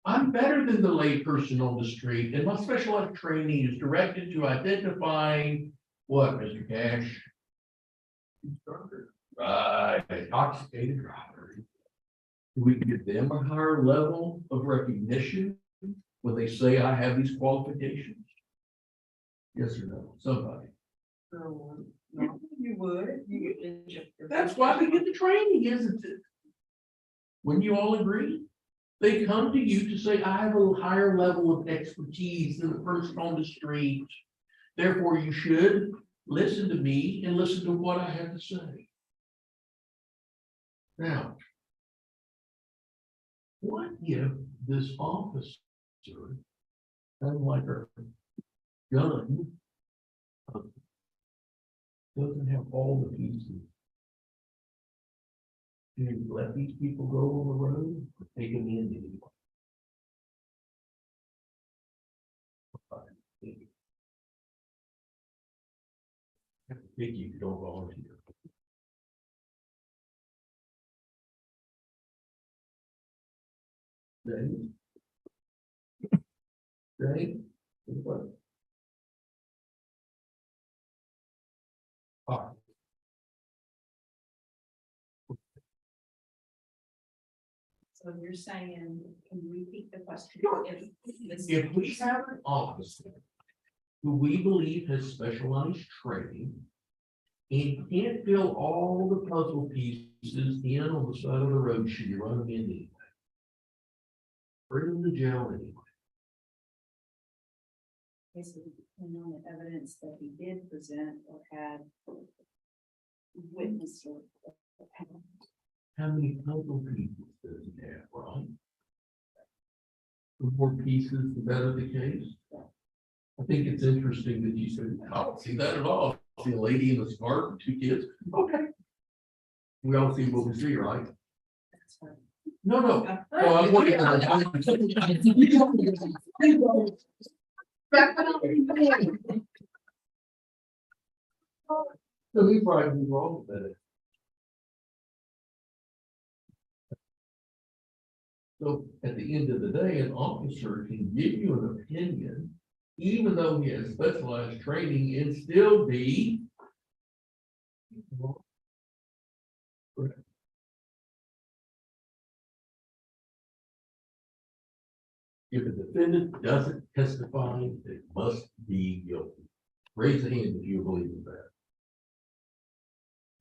I'm better than the layperson on the street, and my specialized training is directed to identifying what, Mr. Cash? Right, intoxicated driver. We give them a higher level of recognition when they say, I have these qualifications? Yes or no? Somebody. No, you would. That's why they get the training, isn't it? Wouldn't you all agree? They come to you to say, I have a higher level of expertise than the person on the street. Therefore, you should listen to me and listen to what I have to say. Now, what if this officer, kind of like our gun, doesn't have all the pieces? Do you let these people go on the road or take them in anyway? Have to pick you if you don't volunteer. Dave? Dave? What? All right. So you're saying, can you repeat the question? If we have an officer who we believe has specialized training and can't fill all the puzzle pieces in on the side of the road, should you run them in anyway? Bring them to jail anyway. Basically, depending on the evidence that he did present or had witnessed or. How many puzzle pieces does he have, right? The more pieces, the better the case. I think it's interesting that you said, I don't see that at all. I see a lady in the scarf and 2 kids. Okay. We all see what we see, right? No, no. Oh, I'm looking So we probably be wrong with that. So at the end of the day, an officer can give you an opinion, even though he has specialized training, and still be. If a defendant doesn't testify, it must be guilty. Raise a hand if you believe in that.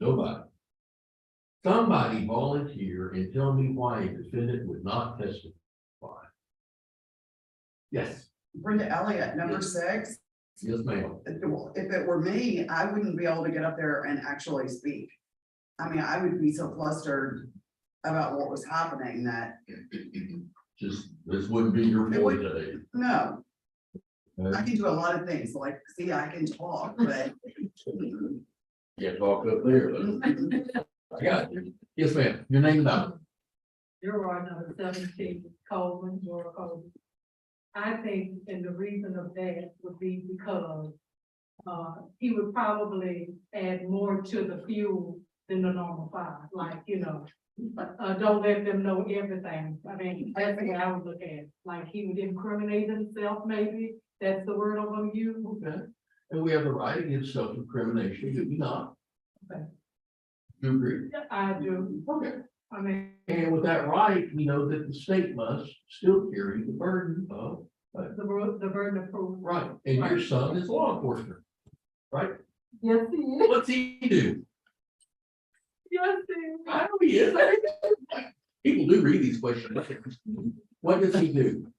Nobody. Somebody volunteer and tell me why a defendant would not testify. Yes. Brenda Elliott, number 6, Yes, ma'am. If it were me, I wouldn't be able to get up there and actually speak. I mean, I would be so flustered about what was happening that, Just, this wouldn't be your It would- forte. no, I can do a lot of things, like, see, I can talk, but. Can't talk up there, but I got you. Yes, ma'am. Your name and number. You're on number 17, Coleman, Laura Coleman. I think, and the reason of that would be because he would probably add more to the fuel than the normal 5, like, don't let them know everything. I mean, that's what I would look at, like, he would incriminate himself, maybe, that's the word I'm gonna use. Okay. And we have the right against self-incrimination, do we not? Okay. Do you agree? I do, Okay. I mean, And with that right, we know that the state must still carry the burden of, the burden of proof. right, and your son is law enforcement, right? Yes, he is. What's he do? Yes, he is. I know he is. People do read these questions. What does he do?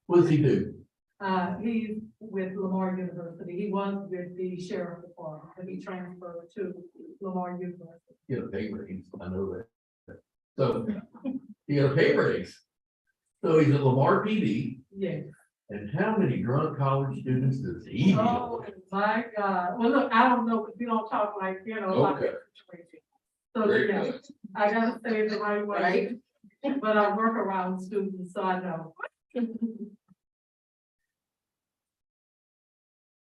What does he do? He's with Lamar University. He was with the sheriff department, but he transferred to Lamar University. Get a pay raise, I know that. So, he got a pay raise. So he's at Lamar PD, Yes. and how many drunk college students does he deal Oh, with? my God. Well, look, I don't know, because we don't talk like, like Okay. that situation. So, Very yeah, good. I gotta say it the right way. But I work around students, so I know.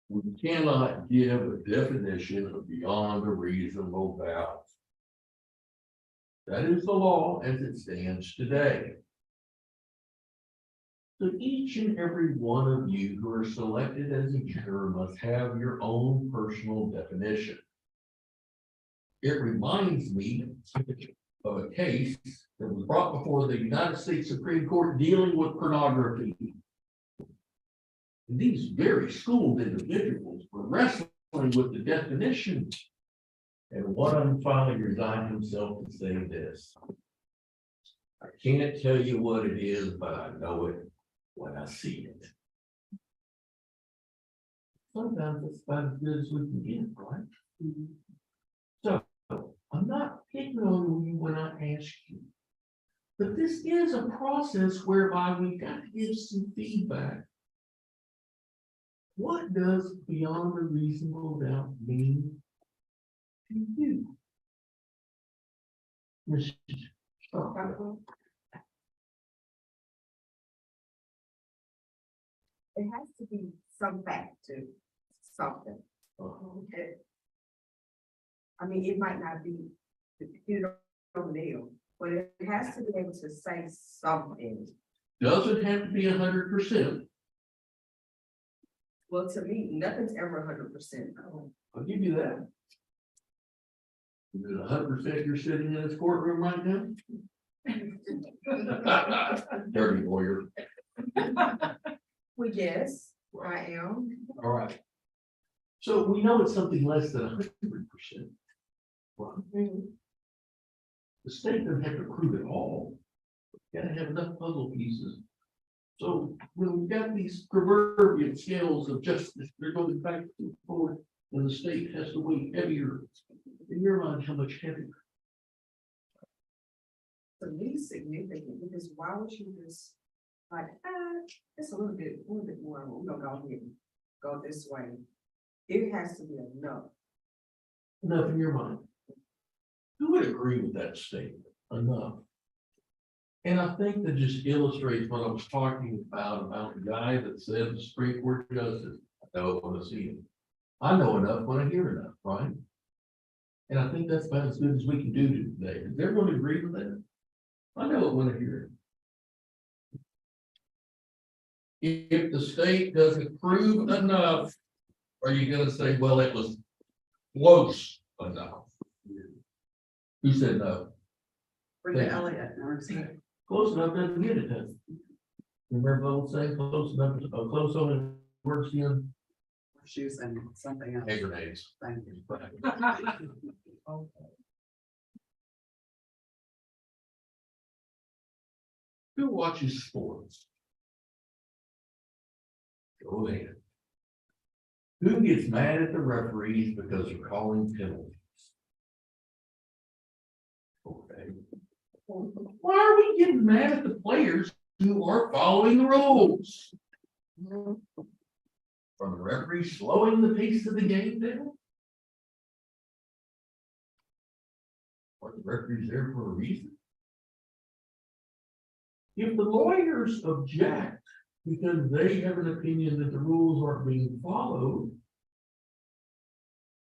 We cannot give a definition of beyond a reasonable doubt. That is the law as it stands today. So each and every one of you who are selected as a juror must have your own personal definition. It reminds me of a case that was brought before the United States Supreme Court dealing with pornography. These very schooled individuals were wrestling with the definition. And one of them finally resigned himself to say this: I can't tell you what it is, but I know it when I see it. Sometimes it's about as good as we can get, right? So I'm not picking on you when I ask you. But this is a process whereby we've got to give some feedback. What does beyond a reasonable doubt mean to you? Ms. Stockwell? It has to be some fact to something. Okay. I mean, it might not be, nail, but it has to be able to say something. Doesn't have to be 100%. Well, to me, nothing's ever 100%. I'll give you that. Is it 100% you're sitting in this courtroom right now? Dirty lawyer. Well, yes, I am. All right. So we know it's something less than 100%. The state doesn't have to prove it all. You gotta have enough puzzle pieces. So when we've got these proverbial scales of justice, they're going back and forth, and the state has to weigh heavier. In your mind, how much heavier? To me, significant, because why would you just like, it's a little bit more, we're gonna go here, go this way. It has to be enough. Enough in your mind. Who would agree with that statement? Enough. And I think that just illustrates what I was talking about the guy that said the Supreme Court justice. I know it when I see him. I know enough when I hear enough, right? And I think that's about as good as we can do today. Does everyone agree with that? I know it when I hear it. If the state doesn't prove enough, are you gonna say, well, it was close enough? Who said no? Bring to Elliot, never seen it. Close enough doesn't get it done. Remember the old saying, close enough, close only works in Shoes and something else. hand grenades. Thank you. Who watches sports? Go ahead. Who gets mad at the referees because they're calling penalties? Okay. Why are we getting mad at the players who are following the rules? From the referee slowing the pace of the game down? Are the referees there for a reason? If the lawyers object because they have an opinion that the rules aren't being followed,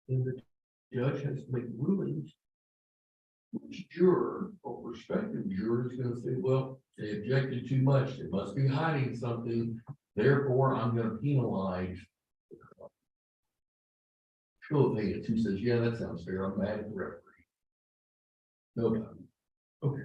then the judge has to make rulings. Which juror or prospective juror is going to say, well, they objected too much, they must be hiding something, therefore I'm going to penalize. Show of hands, who says, yeah, that sounds fair, I'm mad at the referee. Nobody. Okay.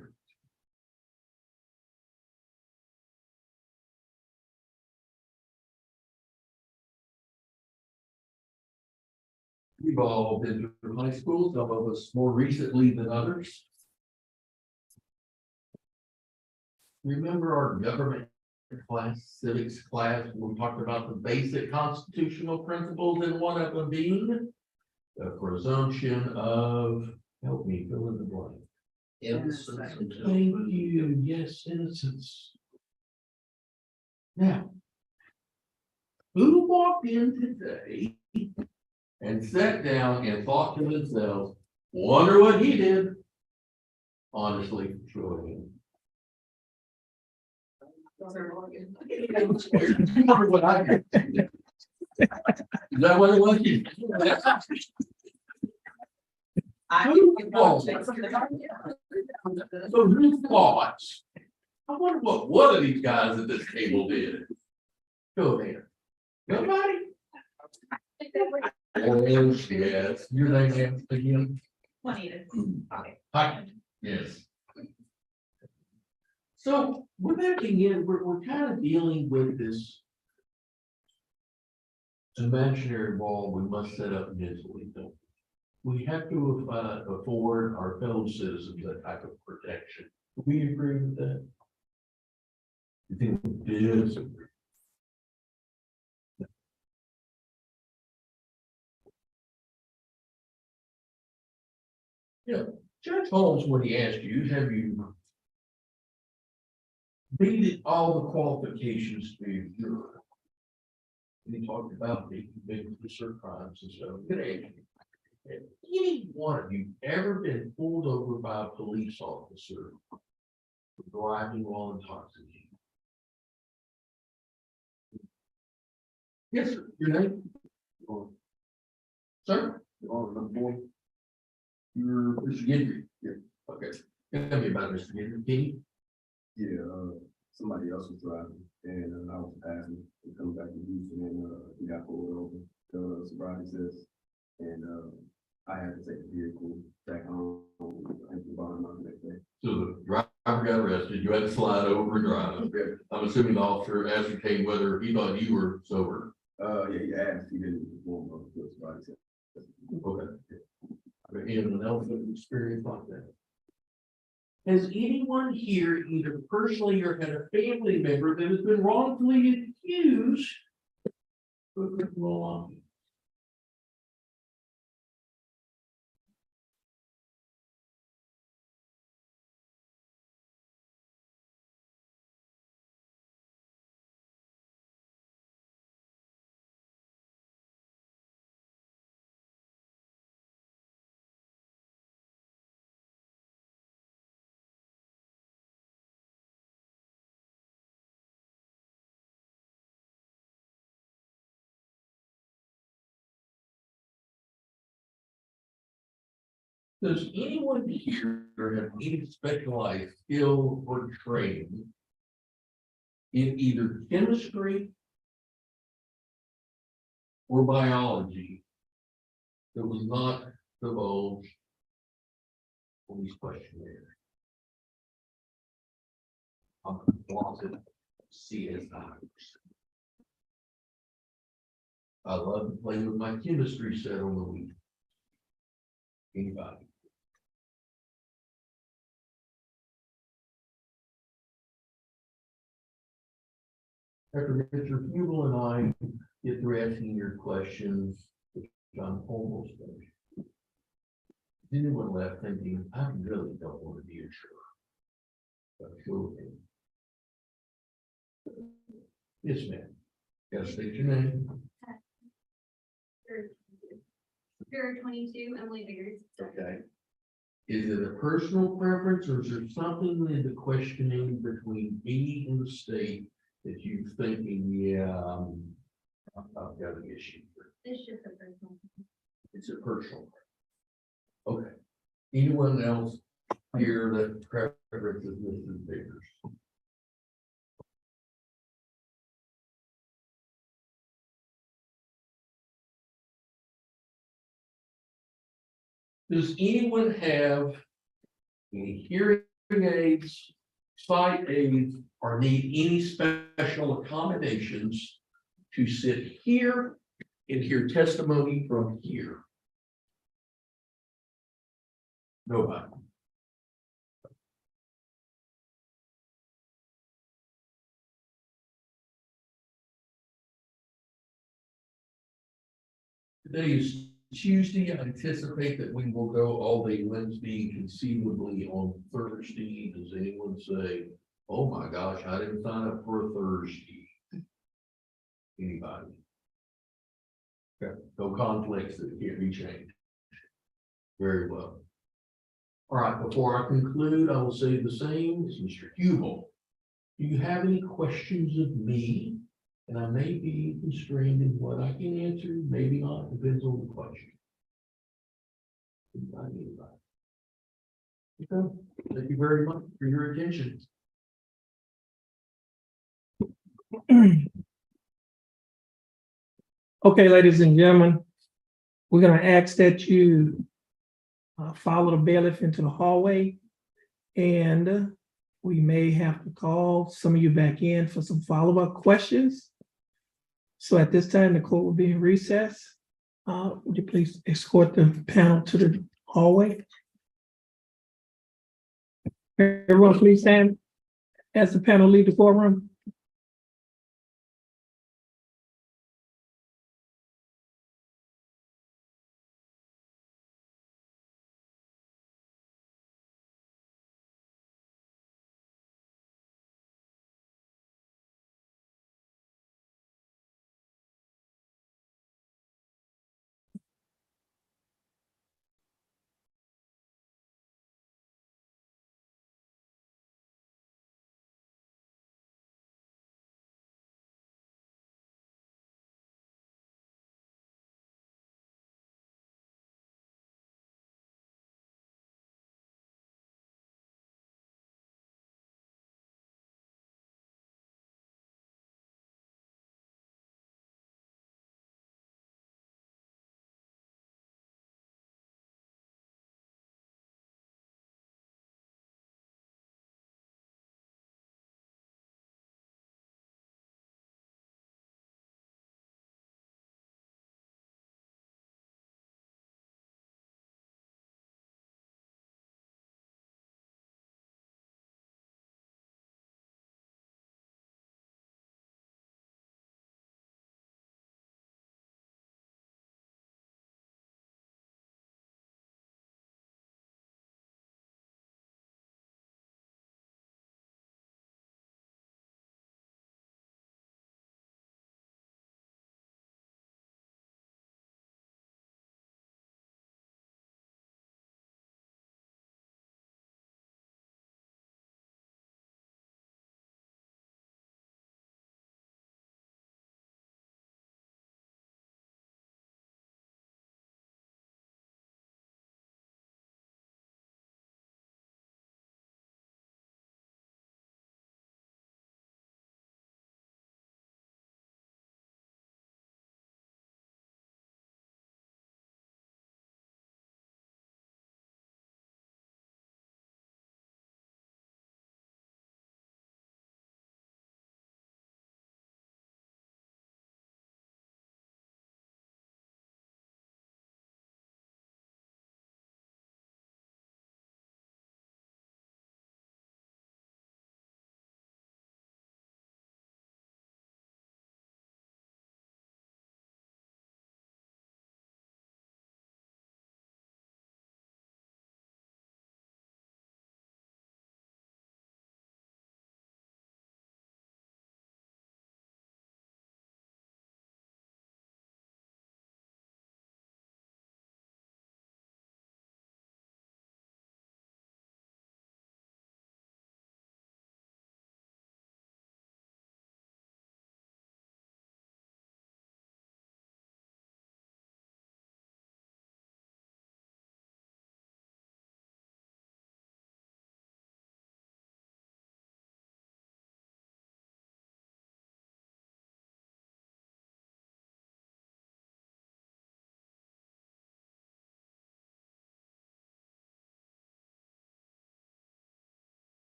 We've all been through high school, some of us more recently than others. Remember our government class, civics class, we talked about the basic constitutional principles, and one of them being the presumption of, help me fill in the blank. Innocence until Thank proven you, yes, innocence. Now, who walked in today and sat down and thought to themselves, wonder what he did? Honestly, showing. Remember what I did? Is that what it was? Who thought? So who thought? I wonder what one of these guys at this table did. Go ahead. Nobody? Oh, yes, your name is again. Juanita. Hi, yes. So with that being in, we're kind of dealing with this imaginary wall we must set up mentally, don't we? We have to afford our fellow citizens that type of protection. Do we agree with that? You think we disagree? Yeah, Judge Holmes, when he asked you, have you read all the qualifications to be a juror? And he talked about being convicted of certain crimes and stuff. Good age. Have any one of you ever been pulled over by a police officer for driving while intoxicated? Yes, sir. Your name? Sir? You're Mr. Gendry? Yeah. Okay. Tell me about Mr. Gendry. Kenny? Yeah, somebody else was driving and I was passing and coming back to Houston and he got pulled over. The sobriety test and I had to take the vehicle back home and bottom the next day. So the driver got arrested, you had to slide over and drive. I'm assuming the officer ascertained whether he thought you were sober. Yeah, he asked, he didn't perform the sobriety test. Okay. Anyone else with experience like that? Has anyone here either personally or had a family member that has been wrongfully accused of criminal law? Does anyone here have any specialized skill or training in either chemistry or biology that was not divulged on these questionnaires? I'm a closet CSI. I love to play with my chemistry set on the week. Anybody? After Mr. Hubel and I get through asking your questions, which I'm almost finished. Anyone left thinking, I really don't want to be a sheriff? But sure thing. Yes, ma'am. Gotta state your name. Spirit 22, Emily Biggers. Okay. Is it a personal preference or is there something in the questioning between me and the state that you thinking, yeah, I've got an issue here? It's just a personal. It's a personal. Okay. Anyone else here that preference is Mrs. Biggers? Does anyone have any hearing aids, sight aids, or need any special accommodations to sit here and hear testimony from here? Nobody. Today is Tuesday. I anticipate that we will go all day Wednesday, conceivably on Thursday. Does anyone say, oh my gosh, I didn't sign up for a Thursday? Anybody? Okay, no conflicts that can't be changed. Very well. All right, before I conclude, I will say the same as Mr. Hubel. Do you have any questions of me? And I may be constrained in what I can answer, maybe not, depends on the question. Okay, thank you very much for your attention. Okay, ladies and gentlemen, we're gonna ask that you follow the bailiff into the hallway. And we may have to call some of you back in for some follow-up questions. So at this time, the court will be in recess. Would you please escort the panel to the hallway? Everyone, please stand as the panel leave the courtroom.